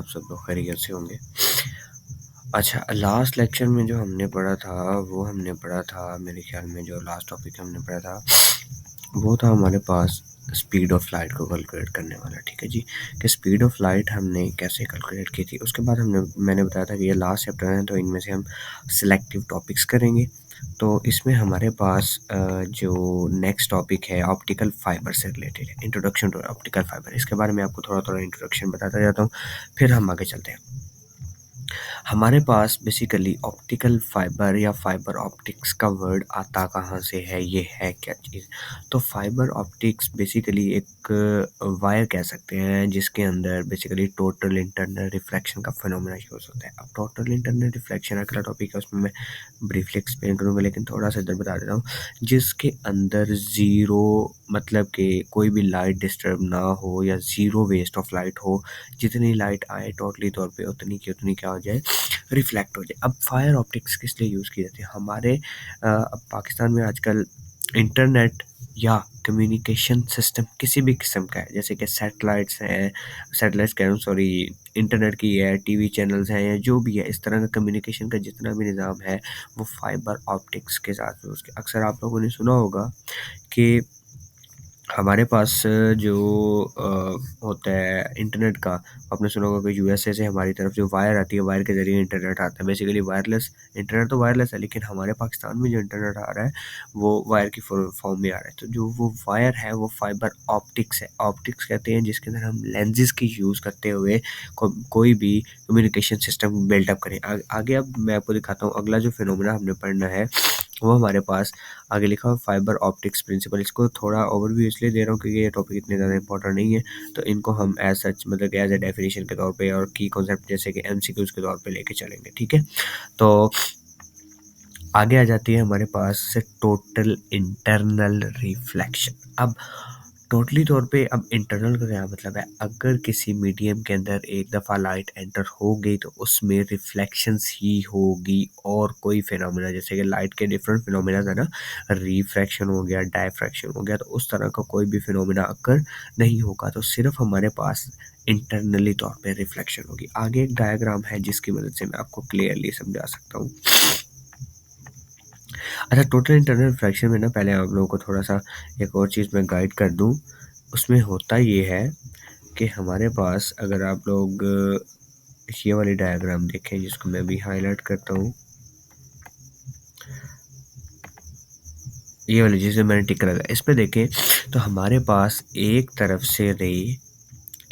आप सब लोग खैरियत से होंगे। अच्छा, लास्ट लेक्चर में जो हमने पढ़ा था, वो हमने पढ़ा था मेरे ख़्याल में जो लास्ट टॉपिक हमने पढ़ा था, वो था हमारे पास स्पीड ऑफ लाइट को कैलकुलेट करने वाला, ठीक है जी? कि स्पीड ऑफ लाइट हमने कैसे कैलकुलेट की थी। उसके बाद मैंने बताया था कि ये लास्ट चैप्टर है, तो इनमें से हम सिलेक्टिव टॉपिक्स करेंगे। तो इसमें हमारे पास जो नेक्स्ट टॉपिक है ऑप्टिकल फाइबर से रिलेटेड है, इंट्रोडक्शन टू ऑप्टिकल फाइबर। इसके बारे में आपको थोड़ा-थोड़ा इंट्रोडक्शन बताता जाता हूँ, फिर हम आगे चलते हैं। हमारे पास बेसिकली ऑप्टिकल फाइबर या फाइबर ऑप्टिक्स का वर्ड आता कहाँ से है, ये है क्या चीज़? तो फाइबर ऑप्टिक्स बेसिकली एक वायर कह सकते हैं जिसके अंदर बेसिकली टोटल इंटरनल रिफ्लेक्शन का फिनोमेना यूज़ होता है। अब टोटल इंटरनल रिफ्लेक्शन अगला टॉपिक है, उसमें मैं ब्रीफली एक्सप्लेन करूँगा, लेकिन थोड़ा-सा इधर बता देता हूँ। जिसके अंदर ज़ीरो मतलब कि कोई भी लाइट डिस्टर्ब ना हो या ज़ीरो वेस्ट ऑफ लाइट हो, जितनी लाइट आए टोटली तौर पे उतनी की उतनी क्या हो जाए, रिफ्लेक्ट हो जाए। अब फायर ऑप्टिक्स किस लिए यूज़ की जाती है? हमारे अब पाकिस्तान में आजकल इंटरनेट या कम्युनिकेशन सिस्टम किसी भी किस्म का है, जैसे कि सैटेलाइट्स हैं, सैटेलाइट्स कह रहा हूँ सॉरी, इंटरनेट की है, टीवी चैनल्स हैं या जो भी है, इस तरह का कम्युनिकेशन का जितना भी निज़ाम है, वो फाइबर ऑप्टिक्स के साथ यूज़ किया। अक्सर आप लोगों ने सुना होगा कि हमारे पास जो होता है इंटरनेट का, आपने सुना होगा कि यूएसए से हमारी तरफ जो वायर आती है, वायर के ज़रिए इंटरनेट आता है। बेसिकली वायरलेस इंटरनेट तो वायरलेस है, लेकिन हमारे पाकिस्तान में जो इंटरनेट आ रहा है, वो वायर की फॉर्म में आ रहा है। तो जो वो वायर है, वो फाइबर ऑप्टिक्स है। ऑप्टिक्स कहते हैं जिसके अंदर हम लेंसेज़ की यूज़ करते हुए कोई भी कम्युनिकेशन सिस्टम बिल्डअप करें। आगे अब मैं आपको दिखाता हूँ, अगला जो फिनोमेना हमने पढ़ना है, वो हमारे पास आगे लिखा हुआ फाइबर ऑप्टिक्स प्रिंसिपल। इसको थोड़ा ओवरव्यू इसलिए दे रहा हूँ क्योंकि ये टॉपिक इतने ज़्यादा इंपॉर्टेंट नहीं है, तो इनको हम एज सच मतलब एज ए डेफिनेशन के तौर पे और की कॉन्सेप्ट जैसे कि एमसीक्यूज के तौर पे लेके चलेंगे, ठीक है? तो आगे आ जाती है हमारे पास टोटल इंटरनल रिफ्लेक्शन। अब टोटली तौर पे अब इंटरनल का क्या मतलब है? अगर किसी मीडियम के अंदर एक दफ़ा लाइट एंटर हो गई तो उसमें रिफ्लेक्शंस ही होगी और कोई फिनोमेना, जैसे कि लाइट के डिफरेंट फिनोमेना है ना, रिफ्रैक्शन हो गया, डायफ्रैक्शन हो गया, तो उस तरह का कोई भी फिनोमेना अगर नहीं होगा तो सिर्फ हमारे पास इंटरनली तौर पे रिफ्लेक्शन होगी। आगे एक डायग्राम है जिसकी मदद से मैं आपको क्लियरली समझा सकता हूँ। अच्छा, टोटल इंटरनल रिफ्लेक्शन में ना पहले आप लोगों को थोड़ा-सा एक और चीज़ मैं गाइड कर दूँ। उसमें होता ये है कि हमारे पास अगर आप लोग ये वाली डायग्राम देखें, जिसको मैं अभी हाइलाइट करता हूँ। ये वाली जिसे मैंने टिक लगाया, इस पे देखें तो हमारे पास एक तरफ से रे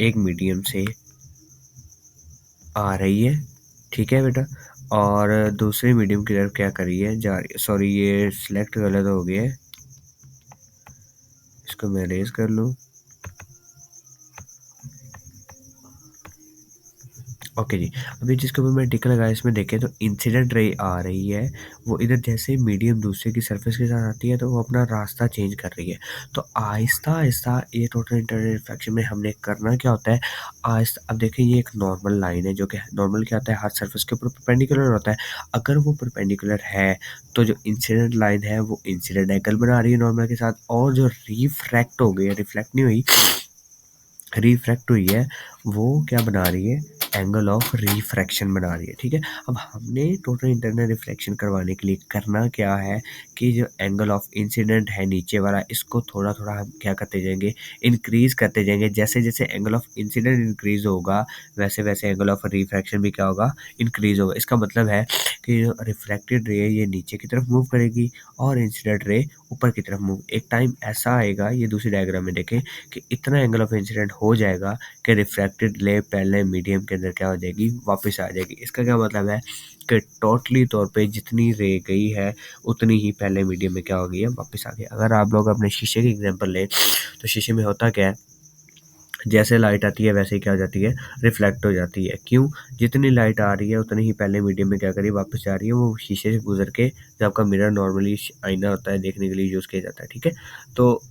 एक मीडियम से आ रही है, ठीक है बेटा? और दूसरे मीडियम की तरफ क्या कर रही है, जा रही है। सॉरी, ये सिलेक्ट गलत हो गया है, इसको मैं इरेज़ कर लूँ। ओके जी, अभी जिसके ऊपर मैंने टिक लगाया, इसमें देखें तो इंसिडेंट रे आ रही है, वो इधर जैसे ही मीडियम दूसरे की सरफेस के साथ आती है तो वो अपना रास्ता चेंज कर रही है। तो आहिस्ता-आहिस्ता ये टोटल इंटरनल रिफ्लेक्शन में हमने करना क्या होता है, आहिस्ता अब देखें ये एक नॉर्मल लाइन है, जो कि नॉर्मल क्या होता है, हर सरफेस के ऊपर परपेंडिकुलर होता है। अगर वो परपेंडिकुलर है, तो जो इंसिडेंट लाइन है वो इंसिडेंट एंगल बना रही है नॉर्मल के साथ, और जो रिफ्रैक्ट हो गई है, रिफ्लेक्ट नहीं हुई, रिफ्रैक्ट हुई है, वो क्या बना रही है, एंगल ऑफ रिफ्रैक्शन बना रही है, ठीक है? अब हमने टोटल इंटरनल रिफ्लेक्शन करवाने के लिए करना क्या है कि जो एंगल ऑफ इंसिडेंट है नीचे वाला, इसको थोड़ा-थोड़ा हम क्या करते जाएँगे, इंक्रीज़ करते जाएँगे। जैसे-जैसे एंगल ऑफ इंसिडेंट इंक्रीज़ होगा, वैसे-वैसे एंगल ऑफ रिफ्रैक्शन भी क्या होगा, इंक्रीज़ होगा। इसका मतलब है कि जो रिफ्लेक्टेड रे है ये नीचे की तरफ मूव करेगी और इंसिडेंट रे ऊपर की तरफ मूव। एक टाइम ऐसा आएगा, ये दूसरी डायग्राम में देखें, कि इतना एंगल ऑफ इंसिडेंट हो जाएगा कि रिफ्रैक्टेड रे पहले मीडियम के अंदर क्या हो जाएगी, वापस आ जाएगी। इसका क्या मतलब है कि टोटली तौर पे जितनी रे गई है उतनी ही पहले मीडियम में क्या हो गई है, वापस आ गई। अगर आप लोग अपने शीशे की एग्जांपल लें तो शीशे में होता क्या है, जैसे लाइट आती है वैसे ही क्या हो जाती है, रिफ्लेक्ट हो जाती है। क्यों? जितनी लाइट आ रही है उतनी ही पहले मीडियम में क्या करी, वापस जा रही है, वो शीशे से गुजर के, जो आपका मिरर नॉर्मली आईना होता है देखने के लिए यूज़ किया जाता है, ठीक है? तो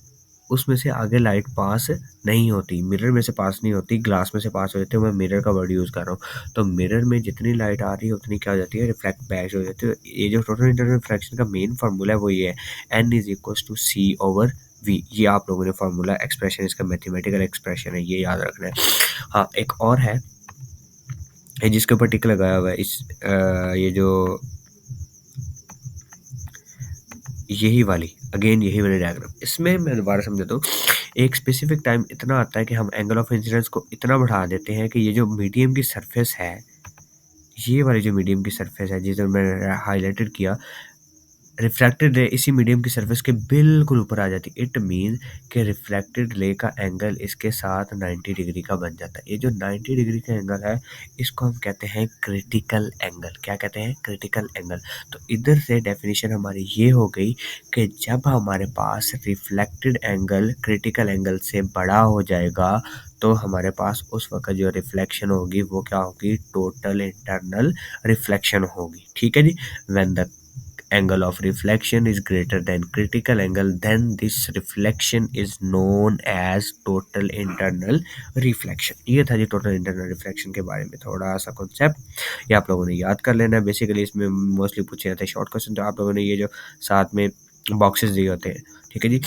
उसमें से आगे लाइट पास नहीं होती, मिरर में से पास नहीं होती, ग्लास में से पास हो जाती है। मैं मिरर का वर्ड यूज़ कर रहा हूँ। तो मिरर में जितनी लाइट आ रही है उतनी क्या हो जाती है, रिफ्लेक्ट बैक हो जाती है। ये जो टोटल इंटरनल रिफ्लेक्शन का मेन फार्मूला है वो ये है, N=C/V। ये आप लोगों ने फार्मूला एक्सप्रेशन, इसका मैथमेटिकल एक्सप्रेशन है, ये याद रखना है। हाँ, एक और है ये जिसके ऊपर टिक लगाया हुआ है ये जो यही वाली यही वाली डायग्राम, इसमें मैं दोबारा समझाता हूँ। एक स्पेसिफिक टाइम इतना आता है कि हम एंगल ऑफ इंसिडेंस को इतना बढ़ा देते हैं कि ये जो मीडियम की सरफेस है, ये वाली जो मीडियम की सरफेस है जिसे मैंने हाईलाइटेड किया, रिफ्रैक्टेड रे इसी मीडियम की सरफेस के बिल्कुल ऊपर आ जाती है। इट मीन कि रिफ्रैक्टेड रे का एंगल इसके साथ 90 डिग्री का बन जाता है। ये जो 90 डिग्री का एंगल है, इसको हम कहते हैं क्रिटिकल एंगल। क्या कहते हैं? Critical angle. तो इधर से डेफिनेशन हमारी ये हो गई कि जब हमारे पास रिफ्लेक्टेड एंगल क्रिटिकल एंगल से बड़ा हो जाएगा, तो हमारे पास उस वक्त जो रिफ्लेक्शन होगी वो क्या होगी? टोटल इंटरनल रिफ्लेक्शन होगी। ठीक है जी। When the angle of reflection is greater than critical angle, then this reflection is known as total internal reflection। ये था जी टोटल इंटरनल रिफ्लेक्शन के बारे में थोड़ा सा कॉन्सेप्ट, ये आप लोगों ने याद कर लेना है। बेसिकली इसमें मोस्टली पूछे जाते हैं शॉर्ट क्वेश्चन, तो आप लोगों ने ये जो साथ में बॉक्सेस दिए होते हैं, ठीक है जी।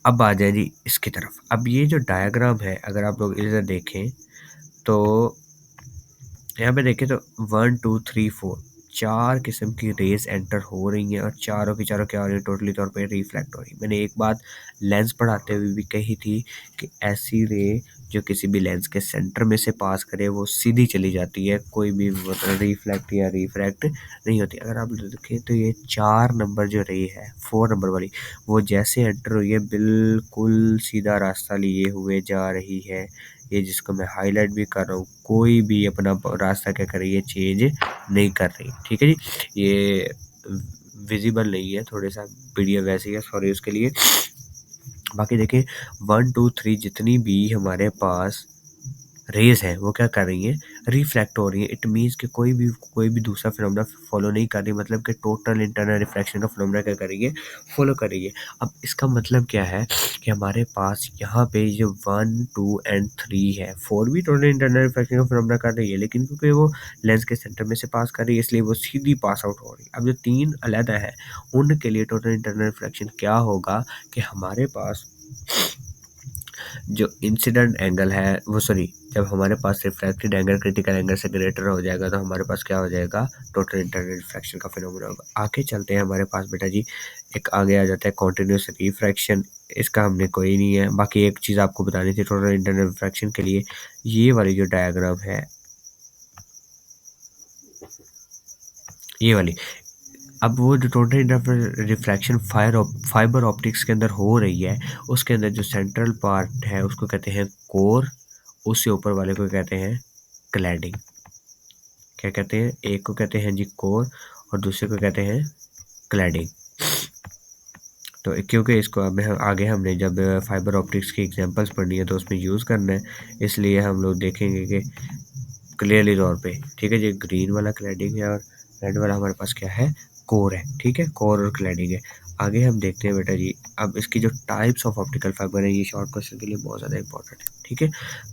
अब आ जाए जी इसकी तरफ। अब ये जो डायग्राम है, अगर आप लोग इधर देखें तो यहाँ पे देखें तो 1 2 3 4 4 किस्म की रेज एंटर हो रही हैं और चारों की चारों क्या हो रही है? टोटली तौर पे रिफ्लेक्ट हो रही है। मैंने एक बात लेंस पढ़ाते हुए भी कही थी कि ऐसी रे जो किसी भी लेंस के सेंटर में से पास करे वो सीधी चली जाती है, कोई भी मतलब रिफ्लेक्ट या रिफ्रैक्ट नहीं होती। अगर आप देखें तो ये 4 नंबर जो रे है, 4 नंबर वाली, वो जैसे एंटर हुई है बिल्कुल सीधा रास्ता लिए हुए जा रही है। ये जिसको मैं हाईलाइट भी कर रहा हूँ, कोई भी अपना रास्ता क्या कर रही है? चेंज नहीं कर रही। ठीक है जी। ये विजिबल नहीं है, थोड़ा सा वीडियो वैसे ही है, सॉरी उसके लिए। बाकी देखिए 1 2 3 जितनी भी हमारे पास रेज है वो क्या कर रही हैं? रिफ्लेक्ट हो रही है। इट मीन्स कि कोई भी दूसरा फिनोमेना फॉलो नहीं कर रही, मतलब कि टोटल इंटरनल रिफ्लेक्शन का फिनोमेना क्या कर रही है? फॉलो कर रही है। अब इसका मतलब क्या है कि हमारे पास यहाँ पे जो 1 2 एंड 3 है, 4 भी टोटल इंटरनल रिफ्लेक्शन का फिनोमेना कर रही है, लेकिन क्योंकि वो लेंस के सेंटर में से पास कर रही है इसलिए वो सीधी पास आउट हो रही है। अब जो 3 अलग है उनके लिए टोटल इंटरनल रिफ्लेक्शन क्या होगा कि हमारे पास जो इंसिडेंट एंगल है वो सॉरी जब हमारे पास रिफ्रैक्टेड एंगल क्रिटिकल एंगल से ग्रेटर हो जाएगा तो हमारे पास क्या हो जाएगा? टोटल इंटरनल रिफ्रैक्शन का फिनोमेना होगा। आगे चलते हैं हमारे पास बेटा जी, एक आगे आ जाता है कॉन्टिन्यूस रिफ्रैक्शन। इसका हमने कोई नहीं है। बाकी एक चीज़ आपको बतानी थी टोटल इंटरनल रिफ्रैक्शन के लिए, ये वाली जो डायग्राम है, ये वाली, अब वो जो total internal refraction fibre optics के अंदर हो रही है, उसके अंदर जो सेंट्रल पार्ट है उसको कहते हैं कोर, उससे ऊपर वाले को कहते हैं क्लैडिंग। क्या कहते हैं? एक को कहते हैं जी कोर और दूसरे को कहते हैं क्लैडिंग। तो क्योंकि इसको अब आगे हमने जब फाइबर ऑप्टिक्स की एग्जांपल्स पढ़नी है तो उसमें यूज़ करना है, इसलिए हम लोग देखेंगे कि क्लियरली तौर पे, ठीक है जी। ग्रीन वाला क्लैडिंग है और रेड वाला हमारे पास क्या है? कोर है। ठीक है, कोर और क्लैडिंग है। आगे हम देखते हैं बेटा जी, अब इसकी जो टाइप्स ऑफ ऑप्टिकल फाइबर है, ये शॉर्ट क्वेश्चन के लिए बहुत ज़्यादा इंपॉर्टेंट है। ठीक है,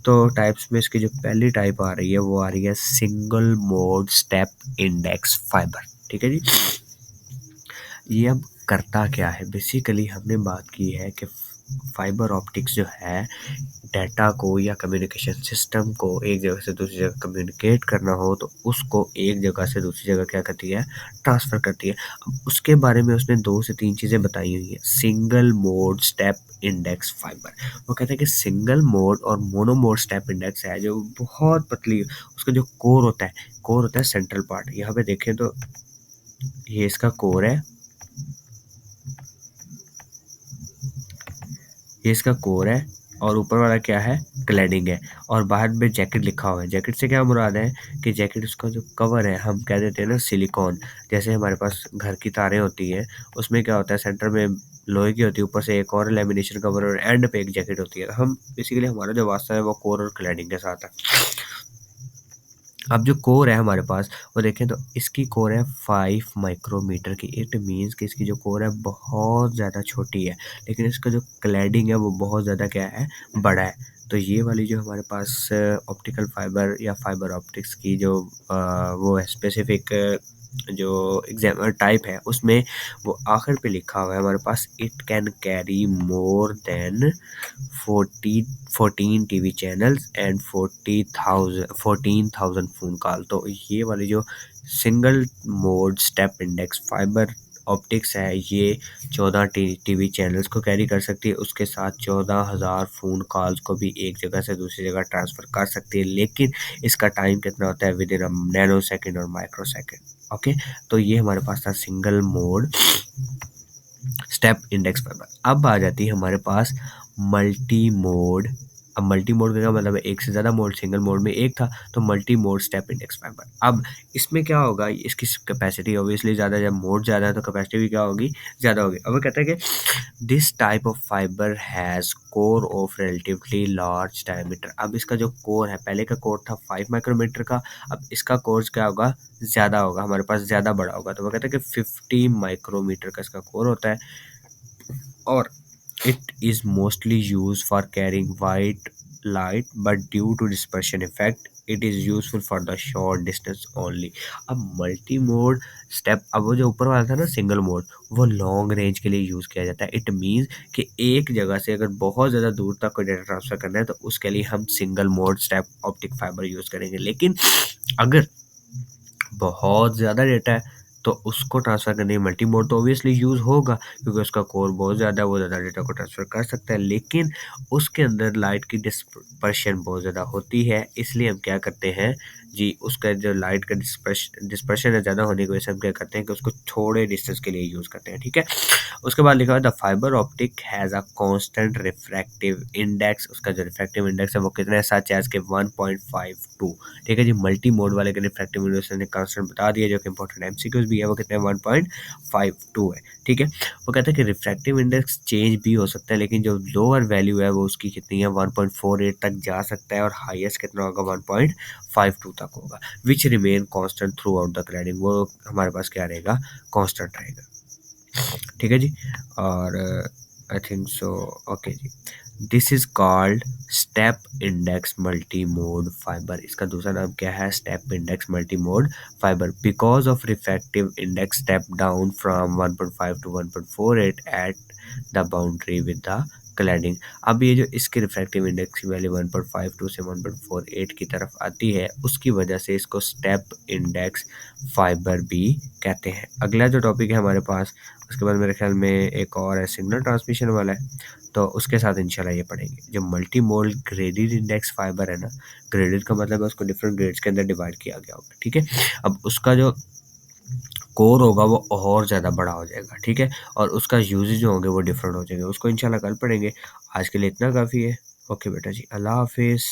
तो टाइप्स में इसकी जो पहली टाइप आ रही है वो आ रही है single mode step index fibre. ठीक है जी। ये अब करता क्या है? बेसिकली हमने बात की है कि फाइबर ऑप्टिक्स जो है डाटा को या कम्युनिकेशन सिस्टम को एक जगह से दूसरी जगह कम्युनिकेट करना हो तो उसको एक जगह से दूसरी जगह क्या करती है? ट्रांसफ़र करती है। अब उसके बारे में उसने 2 से 3 चीज़ें बताई हुई हैं। Single mode step index fibre, वो कहते हैं कि सिंगल मोड और मोनो मोड स्टेप इंडेक्स है जो बहुत पतली, उसका जो कोर होता है सेंट्रल पार्ट। यहाँ पे देखें तो ये इसका कोर है, ये इसका कोर है और ऊपर वाला क्या है? क्लैडिंग है और बाहर में जैकेट लिखा हुआ है। जैकेट से क्या मुराद है कि जैकेट उसका जो कवर है हम कह देते हैं ना सिलिकॉन। जैसे हमारे पास घर की तारें होती हैं, उसमें क्या होता है सेंटर में लोहे की होती है, ऊपर से एक और लैमिनेशन कवर और एंड पे एक जैकेट होती है। हम बेसिकली हमारा जो वास्ता है वो कोर और क्लैडिंग के साथ है। अब जो कोर है हमारे पास वो देखें तो इसकी कोर है 5 माइक्रोमीटर की। इट मीन्स कि इसकी जो कोर है बहुत ज़्यादा छोटी है, लेकिन इसका जो क्लैडिंग है वो बहुत ज़्यादा क्या है? बड़ा है। तो ये वाली जो हमारे पास ऑप्टिकल फाइबर या फाइबर ऑप्टिक्स की जो वो है स्पेसिफिक जो एग्जाम टाइप है उसमें वो आखिर पे लिखा हुआ है हमारे पास, it can carry more than 14 TV channels and 14,000 phone call. तो ये वाली जो single mode step index fibre optics है, ये 14 टीवी चैनल्स को कैरी कर सकती है, उसके साथ 14,000 फ़ोन कॉल्स को भी एक जगह से दूसरी जगह ट्रांसफ़र कर सकती है। लेकिन इसका टाइम कितना होता है, with in a nano second और माइक्रो सेकेंड। ओके, तो ये हमारे पास था single mode step index fibre. अब आ जाती है हमारे पास मल्टी मोड। अब मल्टी मोड का क्या मतलब है, एक से ज़्यादा मोड, सिंगल मोड में एक था, तो multi mode step index fibre. अब इसमें क्या होगा, इसकी कैपेसिटी ऑब्वियसली ज़्यादा, जब मोड ज़्यादा है तो कैपेसिटी भी क्या होगी, ज़्यादा होगी। अब वो कहता है कि this type of fibre has core of relatively large diameter. अब इसका जो कोर है, पहले का कोर था 5 माइक्रोमीटर का, अब इसका कोर क्या होगा, ज़्यादा होगा, हमारे पास ज़्यादा बड़ा होगा। तो वो कहता है कि 50 माइक्रोमीटर का इसका कोर होता है, और it is mostly used for carrying white light, but due to dispersion effect it is useful for the short distance only। अब मल्टी मोड स्टेप, अब वो जो ऊपर वाला था ना सिंगल मोड, वो लॉन्ग रेंज के लिए यूज़ किया जाता है। इट मीन्स कि एक जगह से अगर बहुत ज़्यादा दूर तक कोई डेटा ट्रांसफ़र करना है तो उसके लिए हम single mode step optic fibre use करेंगे। लेकिन अगर बहुत ज़्यादा डेटा है तो उसको ट्रांसफ़र करने के मल्टी मोड तो ऑब्वियसली यूज़ होगा, क्योंकि उसका कोर बहुत ज़्यादा है, वो ज़्यादा डेटा को ट्रांसफ़र कर सकता है। लेकिन उसके अंदर लाइट की डिस्पर्शन बहुत ज़्यादा होती है, इसलिए हम क्या करते हैं जी, उसका जो लाइट का डिस्पर्शन है ज़्यादा होने की वजह से हम क्या करते हैं कि उसको थोड़े डिस्टेंस के लिए यूज़ करते हैं, ठीक है। उसके बाद लिखा है the fibre optic has a constant refractive index. उसका जो रिफ्रैक्टिव इंडेक्स है वो कितना है, सच एज के 1.52। ठीक है जी, मल्टी मोड वाले के रिफ्रैक्टिव इंडेक्स ने कांस्टेंट बता दिया, जो कि इंपॉर्टेंट एमसीक्यूज भी है, वो कितने 1.52 है। ठीक है, वो कहता है कि रिफ्रैक्टिव इंडेक्स चेंज भी हो सकता है, लेकिन जो लोअर वैल्यू है वो उसकी कितनी है, 1.48 तक जा सकता है, और हाईएस्ट कितना होगा, 1.52 तक होगा, which remain constant through out the cladding. वो हमारे पास क्या रहेगा, कांस्टेंट रहेगा। ठीक है जी, और आई थिंक सो, ओके जी। This is called step index multi mode fibre. इसका दूसरा नाम क्या है, step index multi mode fibre, because of refractive index step down from 1.5 to 1.48 at the boundary with the cladding. अब ये जो इसकी रिफ्रैक्टिव इंडेक्स की वैल्यू 1.52 से 1.48 की तरफ आती है, उसकी वजह से इसको स्टेप इंडेक्स फाइबर भी कहते हैं। अगला जो टॉपिक है हमारे पास, उसके बाद मेरे ख्याल में एक और है, सिग्नल ट्रांसमिशन वाला है, तो उसके साथ इंशाल्लाह ये पढ़ेंगे। जो multi mode graded index fibre है ना, ग्रेडेड का मतलब है उसको डिफरेंट ग्रेड्स के अंदर डिवाइड किया गया होगा। ठीक है, अब उसका जो कोर होगा वो और ज़्यादा बड़ा हो जाएगा। ठीक है, और उसका यूजेज जो होंगे वो डिफरेंट हो जाएंगे, उसको इंशाल्लाह कल पढ़ेंगे। आज के लिए इतना काफ़ी है। ओके बेटा जी, अल्लाह हाफिज़।